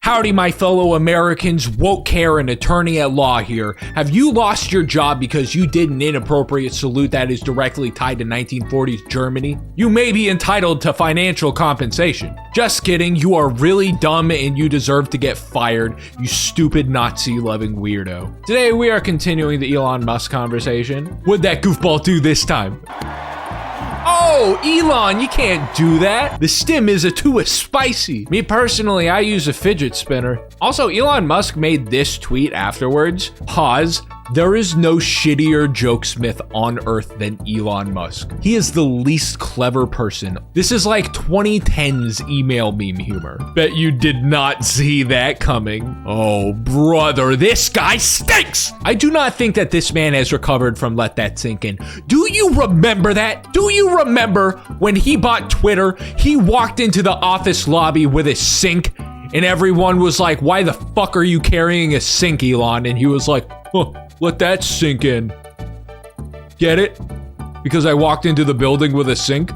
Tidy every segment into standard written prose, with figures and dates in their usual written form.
Howdy, my fellow Americans, woke care and attorney at law here. Have you lost your job because you did an inappropriate salute that is directly tied to 1940s Germany? You may be entitled to financial compensation. Just kidding, you are really dumb and you deserve to get fired, you stupid Nazi-loving weirdo. Today we are continuing the Elon Musk conversation. What'd that goofball do this time? Oh, Elon, you can't do that. The stim is too spicy. Me personally, I use a fidget spinner. Also, Elon Musk made this tweet afterwards. Pause. There is no shittier jokesmith on earth than Elon Musk. He is the least clever person. This is like 2010's email meme humor. Bet you did not see that coming. Oh, brother, this guy stinks! I do not think that this man has recovered from Let That Sink In. Do you remember that? Do you remember when he bought Twitter, he walked into the office lobby with a sink and everyone was like, why the fuck are you carrying a sink, Elon? And he was like, huh. Let that sink in. Get it? Because I walked into the building with a sink?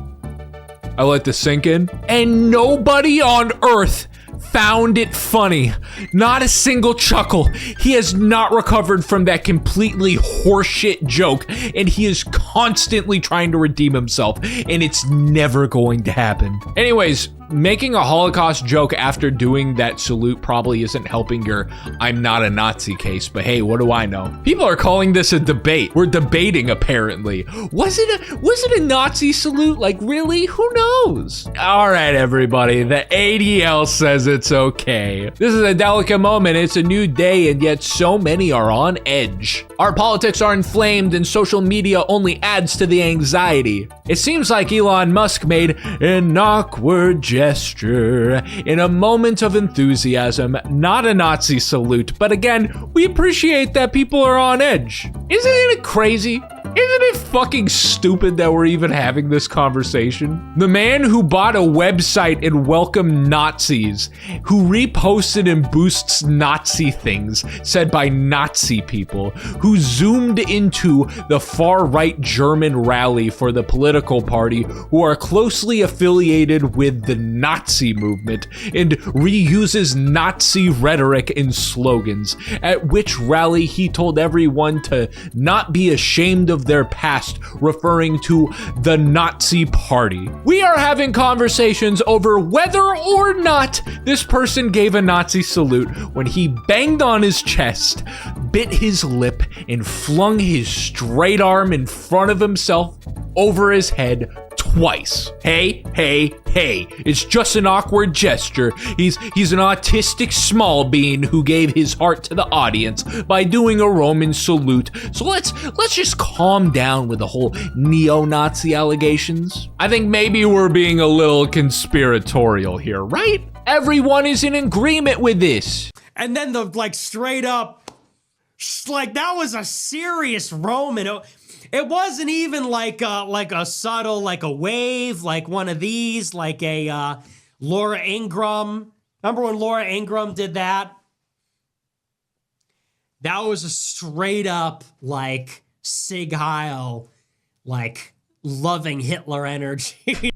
I let the sink in? And nobody on earth found it funny. Not a single chuckle. He has not recovered from that completely horseshit joke, and he is constantly trying to redeem himself, and it's never going to happen. Anyways, making a Holocaust joke after doing that salute probably isn't helping your I'm not a Nazi case, but hey, what do I know? People are calling this a debate. We're debating, apparently. Was it a Nazi salute? Like, really? Who knows? All right, everybody, the ADL says it's okay. This is a delicate moment. It's a new day, and yet so many are on edge. Our politics are inflamed, and social media only adds to the anxiety. It seems like Elon Musk made an awkward gesture in a moment of enthusiasm, not a Nazi salute, but again, we appreciate that people are on edge. Isn't it crazy? Isn't it fucking stupid that we're even having this conversation? The man who bought a website and welcomed Nazis, who reposted and boosts Nazi things said by Nazi people, who zoomed into the far-right German rally for the political party who are closely affiliated with the Nazi movement and reuses Nazi rhetoric and slogans, at which rally he told everyone to not be ashamed of their past, referring to the Nazi party. We are having conversations over whether or not this person gave a Nazi salute when he banged on his chest, bit his lip, and flung his straight arm in front of himself over his head twice. Hey, it's just an awkward gesture. He's an autistic small being who gave his heart to the audience by doing a Roman salute. So let's just calm down with the whole neo-Nazi allegations. I think maybe we're being a little conspiratorial here, right? Everyone is in agreement with this. And then the straight up, that was a serious Roman. It wasn't even like a subtle, like a wave, like one of these, like a Laura Ingraham. Remember when Laura Ingraham did that? That was a straight up, Sig Heil, loving Hitler energy.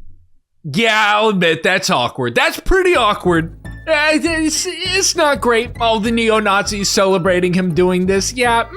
Yeah, I'll admit, that's awkward. That's pretty awkward. It's not great, all the neo-Nazis celebrating him doing this. Yeah,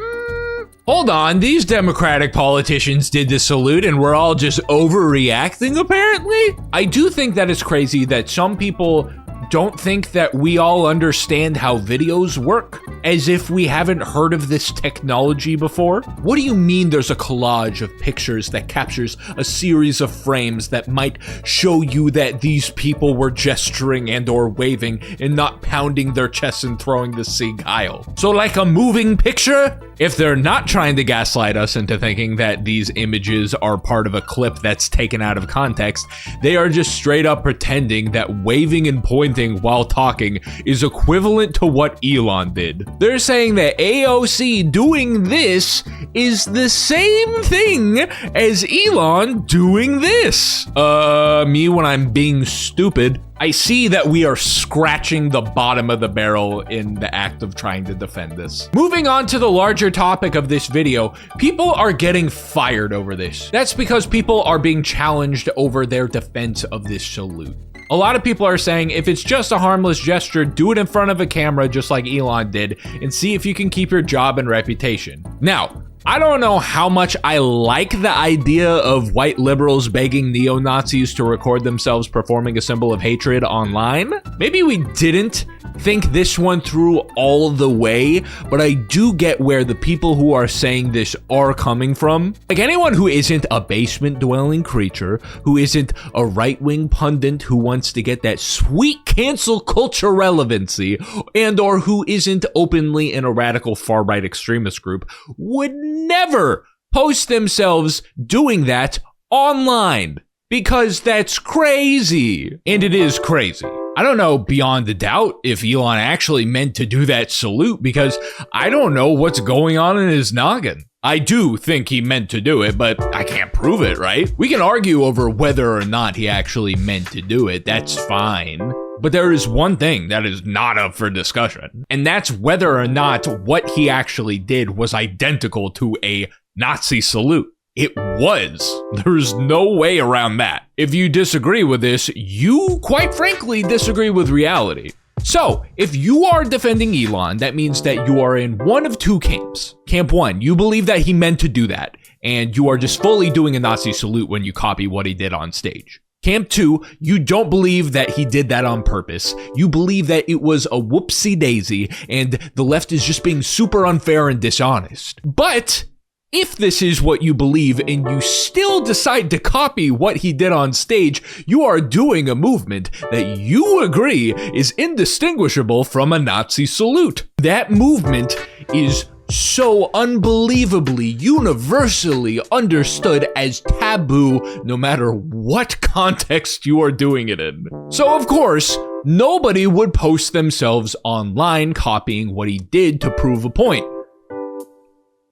Hold on, these Democratic politicians did the salute and we're all just overreacting, apparently? I do think that it's crazy that some people don't think that we all understand how videos work, as if we haven't heard of this technology before. What do you mean there's a collage of pictures that captures a series of frames that might show you that these people were gesturing and or waving and not pounding their chests and throwing the Sieg Heil? So like a moving picture? If they're not trying to gaslight us into thinking that these images are part of a clip that's taken out of context, they are just straight up pretending that waving and pointing while talking is equivalent to what Elon did. They're saying that AOC doing this is the same thing as Elon doing this. Me when I'm being stupid. I see that we are scratching the bottom of the barrel in the act of trying to defend this. Moving on to the larger topic of this video, people are getting fired over this. That's because people are being challenged over their defense of this salute. A lot of people are saying if it's just a harmless gesture, do it in front of a camera just like Elon did and see if you can keep your job and reputation. Now, I don't know how much I like the idea of white liberals begging neo-Nazis to record themselves performing a symbol of hatred online. Maybe we didn't think this one through all the way, but I do get where the people who are saying this are coming from. Like anyone who isn't a basement-dwelling creature, who isn't a right-wing pundit who wants to get that sweet cancel culture relevancy, and or who isn't openly in a radical far-right extremist group, would never post themselves doing that online, because that's crazy. And it is crazy. I don't know beyond a doubt if Elon actually meant to do that salute, because I don't know what's going on in his noggin. I do think he meant to do it, but I can't prove it, right? We can argue over whether or not he actually meant to do it. That's fine. But there is one thing that is not up for discussion, and that's whether or not what he actually did was identical to a Nazi salute. It was. There's no way around that. If you disagree with this, you, quite frankly, disagree with reality. So, if you are defending Elon, that means that you are in one of two camps. Camp one, you believe that he meant to do that, and you are just fully doing a Nazi salute when you copy what he did on stage. Camp two, you don't believe that he did that on purpose. You believe that it was a whoopsie daisy, and the left is just being super unfair and dishonest. But if this is what you believe and you still decide to copy what he did on stage, you are doing a movement that you agree is indistinguishable from a Nazi salute. That movement is so unbelievably universally understood as taboo no matter what context you are doing it in. So of course, nobody would post themselves online copying what he did to prove a point.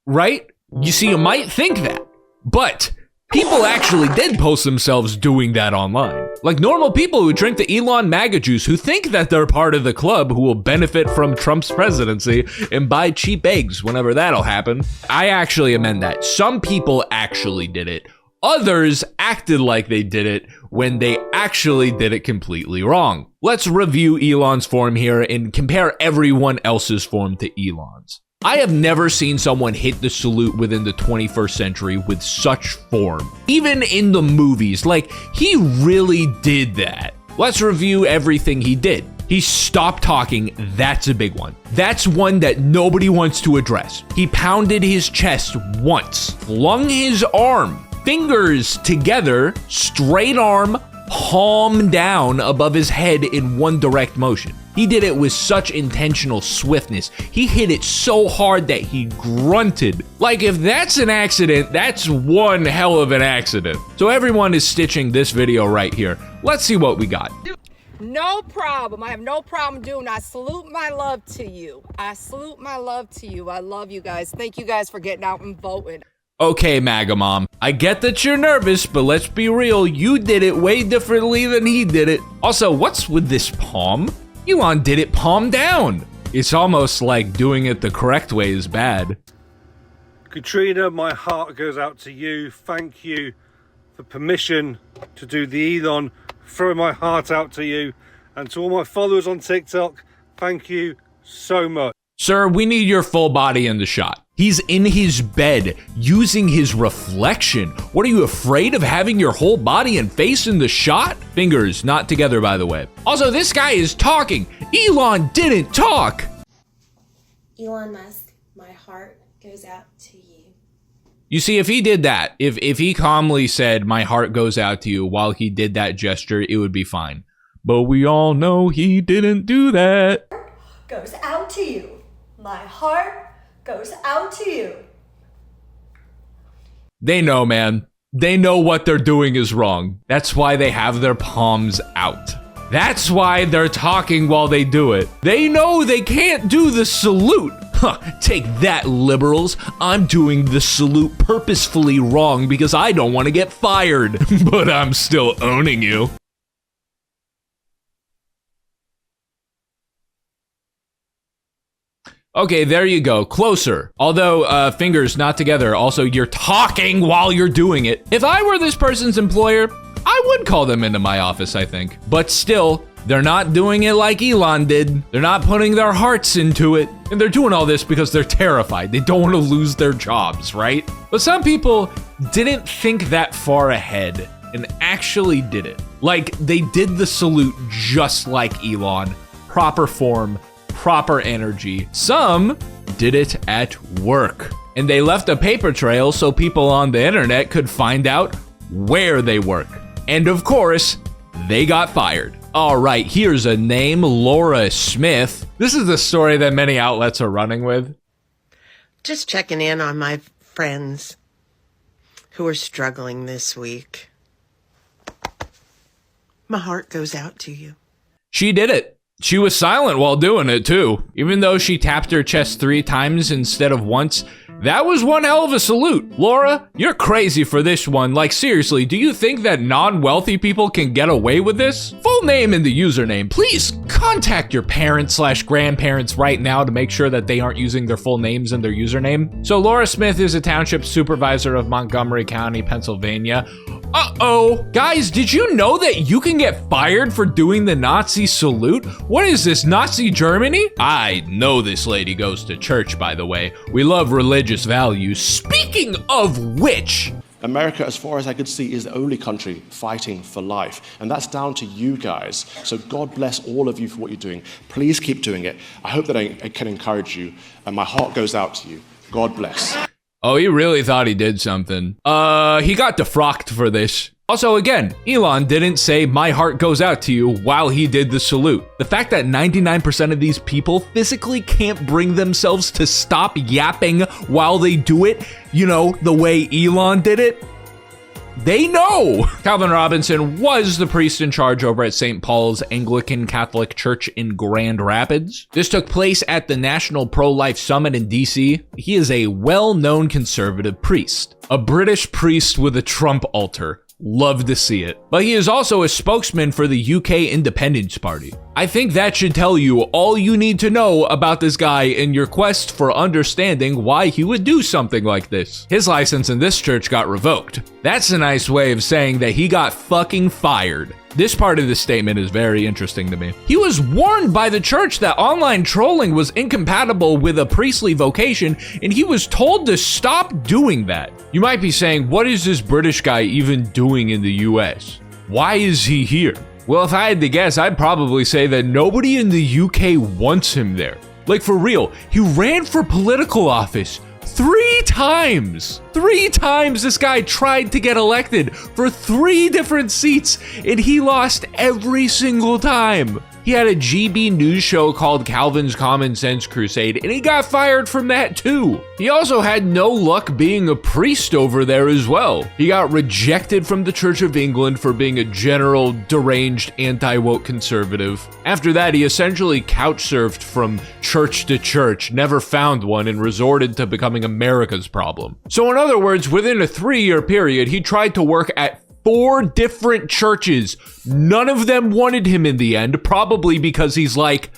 Right? You see, you might think that, but people actually did post themselves doing that online. Like normal people who drink the Elon MAGA juice, who think that they're part of the club who will benefit from Trump's presidency and buy cheap eggs whenever that'll happen. I actually amend that. Some people actually did it. Others acted like they did it when they actually did it completely wrong. Let's review Elon's form here and compare everyone else's form to Elon's. I have never seen someone hit the salute within the 21st century with such form. Even in the movies, like, he really did that. Let's review everything he did. He stopped talking, that's a big one. That's one that nobody wants to address. He pounded his chest once, flung his arm, fingers together, straight arm, palm down above his head in one direct motion. He did it with such intentional swiftness. He hit it so hard that he grunted. Like, if that's an accident, that's one hell of an accident. So everyone is stitching this video right here. Let's see what we got. No problem. I have no problem doing. I salute my love to you. I salute my love to you. I love you guys. Thank you guys for getting out and voting. Okay, MAGA mom, I get that you're nervous, but let's be real, you did it way differently than he did it. Also, what's with this palm? Elon did it palm down. It's almost like doing it the correct way is bad. Katrina, my heart goes out to you. Thank you for permission to do the Elon. Throw my heart out to you. And to all my followers on TikTok, thank you so much. Sir, we need your full body in the shot. He's in his bed using his reflection. What, are you afraid of having your whole body and face in the shot? Fingers not together, by the way. Also, this guy is talking. Elon didn't talk. Elon Musk, my heart goes out to you. You see, if he did that, if he calmly said, my heart goes out to you while he did that gesture, it would be fine. But we all know he didn't do that. Goes out to you. My heart goes out to you. They know, man. They know what they're doing is wrong. That's why they have their palms out. That's why they're talking while they do it. They know they can't do the salute. Huh, take that, liberals. I'm doing the salute purposefully wrong because I don't want to get fired. But I'm still owning you. Okay, there you go. Closer. Although, fingers not together. Also, you're talking while you're doing it. If I were this person's employer, I would call them into my office, I think. But still, they're not doing it like Elon did. They're not putting their hearts into it. And they're doing all this because they're terrified. They don't want to lose their jobs, right? But some people didn't think that far ahead and actually did it. Like, they did the salute just like Elon. Proper form, proper energy. Some did it at work. And they left a paper trail so people on the internet could find out where they work. And of course, they got fired. All right, here's a name, Laura Smith. This is the story that many outlets are running with. Just checking in on my friends who are struggling this week. My heart goes out to you. She did it. She was silent while doing it too. Even though she tapped her chest 3 times instead of once, that was one hell of a salute. Laura, you're crazy for this one. Like, seriously, do you think that non-wealthy people can get away with this? Full name in the username. Please contact your parents/grandparents right now to make sure that they aren't using their full names in their username. So Laura Smith is a township supervisor of Montgomery County, Pennsylvania. Uh-oh. Guys, did you know that you can get fired for doing the Nazi salute? What is this, Nazi Germany? I know this lady goes to church, by the way. We love religious values. Speaking of which... America, as far as I could see, is the only country fighting for life. And that's down to you guys. So God bless all of you for what you're doing. Please keep doing it. I hope that I can encourage you. And my heart goes out to you. God bless. Oh, he really thought he did something. He got defrocked for this. Also, again, Elon didn't say my heart goes out to you while he did the salute. The fact that 99% of these people physically can't bring themselves to stop yapping while they do it, you know, the way Elon did it, they know. Calvin Robinson was the priest in charge over at St. Paul's Anglican Catholic Church in Grand Rapids. This took place at the National Pro-Life Summit in DC. He is a well-known conservative priest, a British priest with a Trump altar. Love to see it. But he is also a spokesman for the UK Independence Party. I think that should tell you all you need to know about this guy in your quest for understanding why he would do something like this. His license in this church got revoked. That's a nice way of saying that he got fucking fired. This part of the statement is very interesting to me. He was warned by the church that online trolling was incompatible with a priestly vocation, and he was told to stop doing that. You might be saying, what is this British guy even doing in the US? Why is he here? Well, if I had to guess, I'd probably say that nobody in the UK wants him there. Like, for real, he ran for political office 3 times. 3 times this guy tried to get elected for 3 different seats, and he lost every single time. He had a GB news show called Calvin's Common Sense Crusade, and he got fired from that too. He also had no luck being a priest over there as well. He got rejected from the Church of England for being a general, deranged, anti-woke conservative. After that, he essentially couch-surfed from church to church, never found one, and resorted to becoming America's problem. So in other words, within a 3-year period, he tried to work at 4 different churches. None of them wanted him in the end, probably because he's like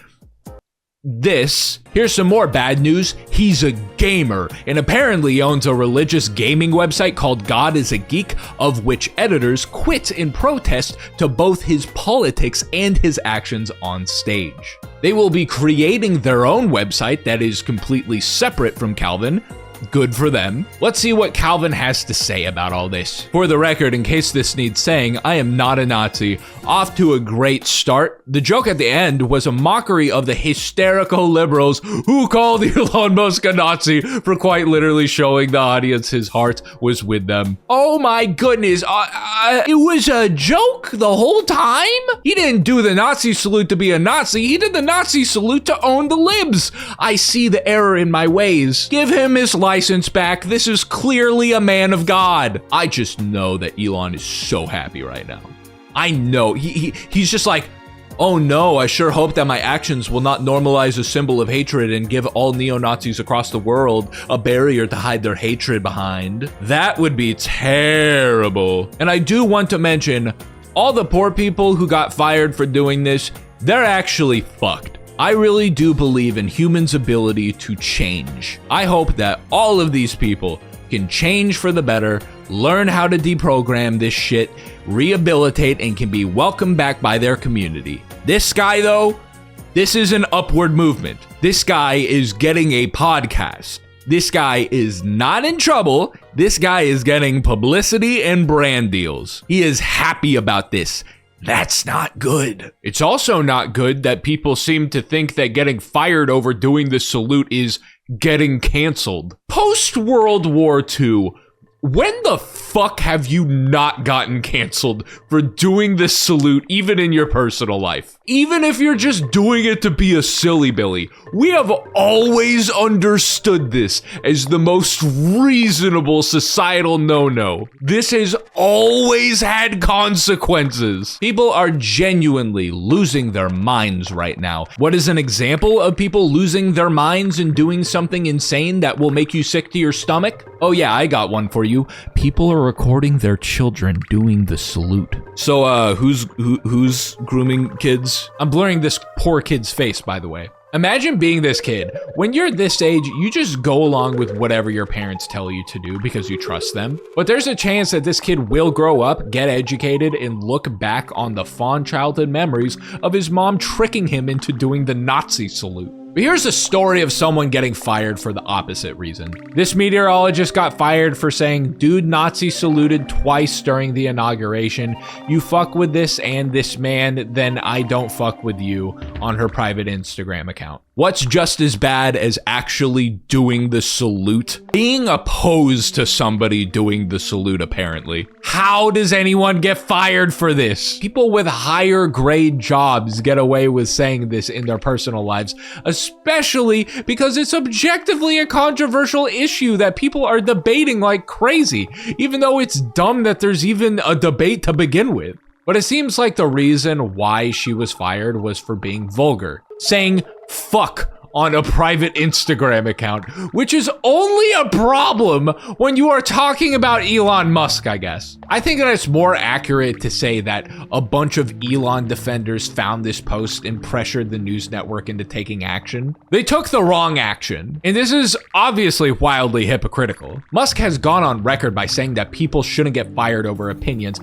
this. Here's some more bad news. He's a gamer and apparently owns a religious gaming website called God is a Geek, of which editors quit in protest to both his politics and his actions on stage. They will be creating their own website that is completely separate from Calvin. Good for them. Let's see what Calvin has to say about all this. For the record, in case this needs saying, I am not a Nazi. Off to a great start. The joke at the end was a mockery of the hysterical liberals who called Elon Musk a Nazi for quite literally showing the audience his heart was with them. Oh my goodness, it was a joke the whole time? He didn't do the Nazi salute to be a Nazi, he did the Nazi salute to own the libs. I see the error in my ways. Give him his license back. This is clearly a man of God. I just know that Elon is so happy right now. I know he's just like, oh no, I sure hope that my actions will not normalize a symbol of hatred and give all neo-Nazis across the world a barrier to hide their hatred behind. That would be terrible. And I do want to mention all the poor people who got fired for doing this, they're actually fucked. I really do believe in humans' ability to change. I hope that all of these people can change for the better, learn how to deprogram this shit, rehabilitate, and can be welcomed back by their community. This guy, though, this is an upward movement. This guy is getting a podcast. This guy is not in trouble. This guy is getting publicity and brand deals. He is happy about this. That's not good. It's also not good that people seem to think that getting fired over doing the salute is getting canceled. Post-World War II, when the fuck have you not gotten canceled for doing this salute, even in your personal life? Even if you're just doing it to be a silly Billy, we have always understood this as the most reasonable societal no-no. This has always had consequences. People are genuinely losing their minds right now. What is an example of people losing their minds and doing something insane that will make you sick to your stomach? Oh yeah, I got one for you. People are recording their children doing the salute. So, who's grooming kids? I'm blurring this poor kid's face, by the way. Imagine being this kid. When you're this age, you just go along with whatever your parents tell you to do because you trust them. But there's a chance that this kid will grow up, get educated, and look back on the fond childhood memories of his mom tricking him into doing the Nazi salute. But here's a story of someone getting fired for the opposite reason. This meteorologist got fired for saying, "Dude Nazi saluted twice during the inauguration. You fuck with this and this man, then I don't fuck with you," on her private Instagram account. What's just as bad as actually doing the salute? Being opposed to somebody doing the salute, apparently. How does anyone get fired for this? People with higher grade jobs get away with saying this in their personal lives, especially because it's objectively a controversial issue that people are debating like crazy, even though it's dumb that there's even a debate to begin with. But it seems like the reason why she was fired was for being vulgar, saying fuck on a private Instagram account, which is only a problem when you are talking about Elon Musk, I guess. I think that it's more accurate to say that a bunch of Elon defenders found this post and pressured the news network into taking action. They took the wrong action, and this is obviously wildly hypocritical. Musk has gone on record by saying that people shouldn't get fired over opinions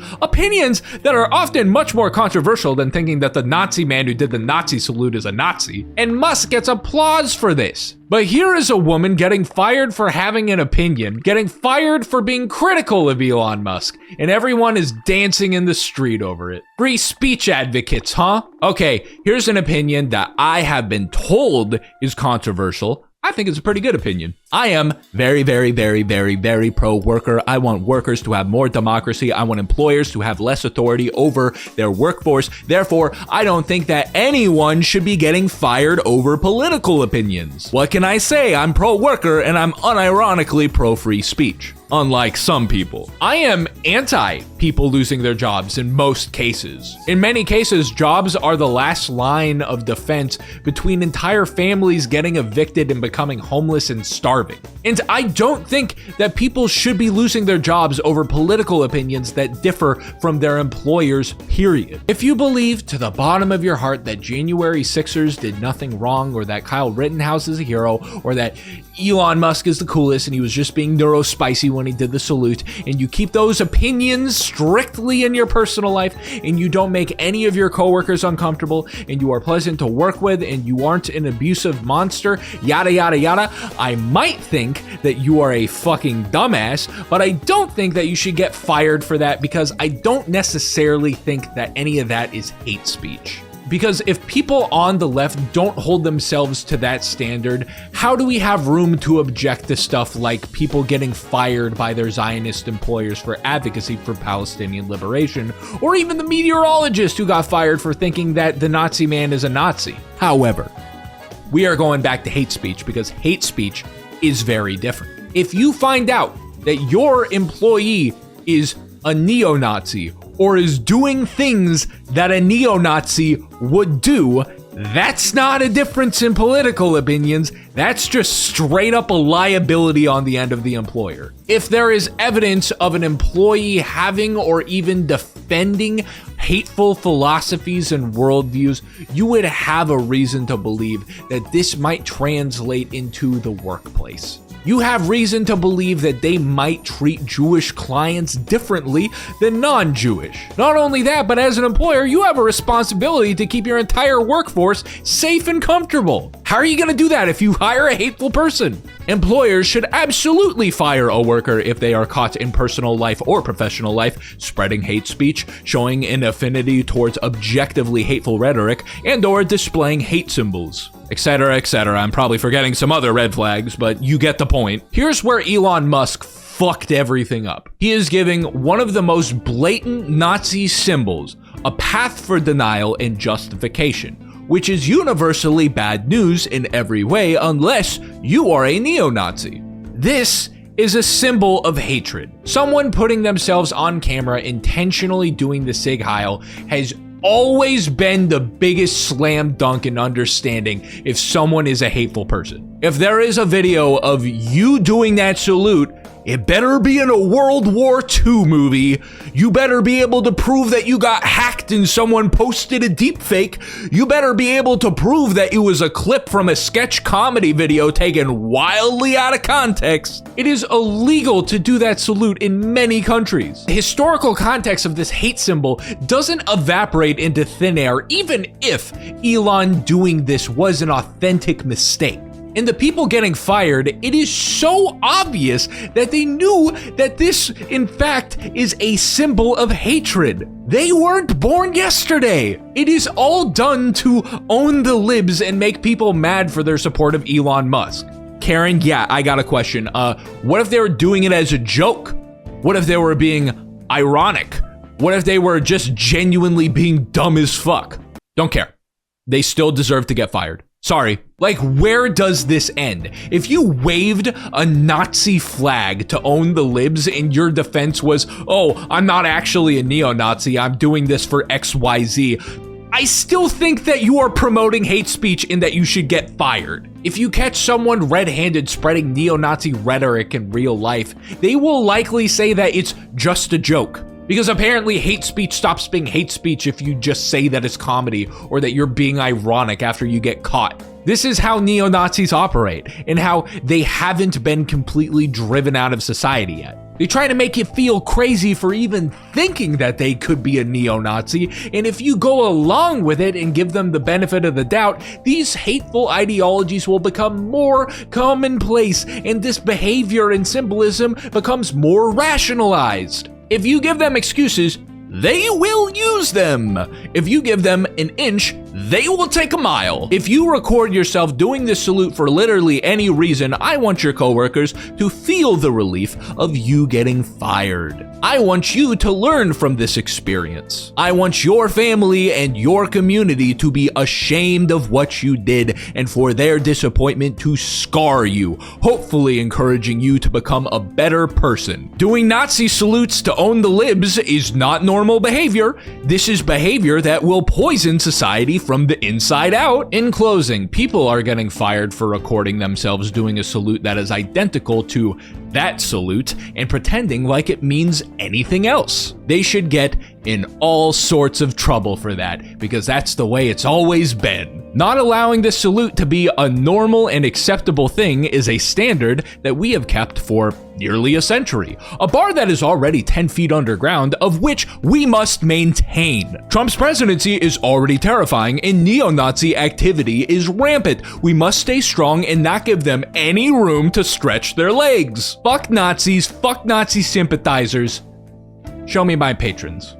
that are often much more controversial than thinking that the Nazi man who did the Nazi salute is a Nazi. And Musk gets applause for this. But here is a woman getting fired for having an opinion, getting fired for being critical of Elon Musk, and everyone is dancing in the street over it. Free speech advocates, huh? Okay, here's an opinion that I have been told is controversial. I think it's a pretty good opinion. I am very, very, very, very, very pro-worker. I want workers to have more democracy. I want employers to have less authority over their workforce. Therefore, I don't think that anyone should be getting fired over political opinions. What can I say? I'm pro-worker and I'm unironically pro-free speech. Unlike some people. I am anti people losing their jobs in most cases. In many cases, jobs are the last line of defense between entire families getting evicted and becoming homeless and starving. And I don't think that people should be losing their jobs over political opinions that differ from their employers, period. If you believe to the bottom of your heart that January 6ers did nothing wrong, or that Kyle Rittenhouse is a hero, or that Elon Musk is the coolest and he was just being neurospicy when he did the salute, and you keep those opinions strictly in your personal life, and you don't make any of your coworkers uncomfortable, and you are pleasant to work with, and you aren't an abusive monster, yada yada yada, I might think that you are a fucking dumbass, but I don't think that you should get fired for that, because I don't necessarily think that any of that is hate speech. Because if people on the left don't hold themselves to that standard, how do we have room to object to stuff like people getting fired by their Zionist employers for advocacy for Palestinian liberation, or even the meteorologist who got fired for thinking that the Nazi man is a Nazi? However, we are going back to hate speech, because hate speech is very different. If you find out that your employee is a neo-Nazi or is doing things that a neo-Nazi would do, that's not a difference in political opinions. That's just straight up a liability on the end of the employer. If there is evidence of an employee having or even defending hateful philosophies and worldviews, you would have a reason to believe that this might translate into the workplace. you have reason to believe that they might treat Jewish clients differently than non-Jewish. Not only that, but as an employer, you have a responsibility to keep your entire workforce safe and comfortable. How are you going to do that if you hire a hateful person? Employers should absolutely fire a worker if they are caught in personal life or professional life spreading hate speech, showing an affinity towards objectively hateful rhetoric, and/or displaying hate symbols, etc., etc. I'm probably forgetting some other red flags, but you get the point. Here's where Elon Musk fucked everything up. He is giving one of the most blatant Nazi symbols a path for denial and justification, which is universally bad news in every way unless you are a neo-Nazi. This is a symbol of hatred. Someone putting themselves on camera intentionally doing the Sig Heil has always been the biggest slam dunk in understanding if someone is a hateful person. If there is a video of you doing that salute, it better be in a World War II movie. You better be able to prove that you got hacked and someone posted a deepfake. You better be able to prove that it was a clip from a sketch comedy video taken wildly out of context. It is illegal to do that salute in many countries. The historical context of this hate symbol doesn't evaporate into thin air, even if Elon doing this was an authentic mistake. And the people getting fired, it is so obvious that they knew that this, in fact, is a symbol of hatred. They weren't born yesterday. It is all done to own the libs and make people mad for their support of Elon Musk. Karen, yeah, I got a question. What if they were doing it as a joke? What if they were being ironic? What if they were just genuinely being dumb as fuck? Don't care. They still deserve to get fired. Sorry. Like, where does this end? If you waved a Nazi flag to own the libs and your defense was, oh, I'm not actually a neo-Nazi, I'm doing this for XYZ, I still think that you are promoting hate speech and that you should get fired. If you catch someone red-handed spreading neo-Nazi rhetoric in real life, they will likely say that it's just a joke. Because apparently hate speech stops being hate speech if you just say that it's comedy or that you're being ironic after you get caught. This is how neo-Nazis operate and how they haven't been completely driven out of society yet. They try to make you feel crazy for even thinking that they could be a neo-Nazi, and if you go along with it and give them the benefit of the doubt, these hateful ideologies will become more commonplace and this behavior and symbolism becomes more rationalized. If you give them excuses, they will use them. If you give them an inch, they will take a mile. If you record yourself doing this salute for literally any reason, I want your coworkers to feel the relief of you getting fired. I want you to learn from this experience. I want your family and your community to be ashamed of what you did and for their disappointment to scar you, hopefully encouraging you to become a better person. Doing Nazi salutes to own the libs is not normal behavior. This is behavior that will poison society from the inside out. In closing, people are getting fired for recording themselves doing a salute that is identical to that salute and pretending like it means anything else. They should get in all sorts of trouble for that, because that's the way it's always been. Not allowing this salute to be a normal and acceptable thing is a standard that we have kept for nearly a century, a bar that is already 10 feet underground, of which we must maintain. Trump's presidency is already terrifying and neo-Nazi activity is rampant. We must stay strong and not give them any room to stretch their legs. Fuck Nazis, fuck Nazi sympathizers. Show me my patrons.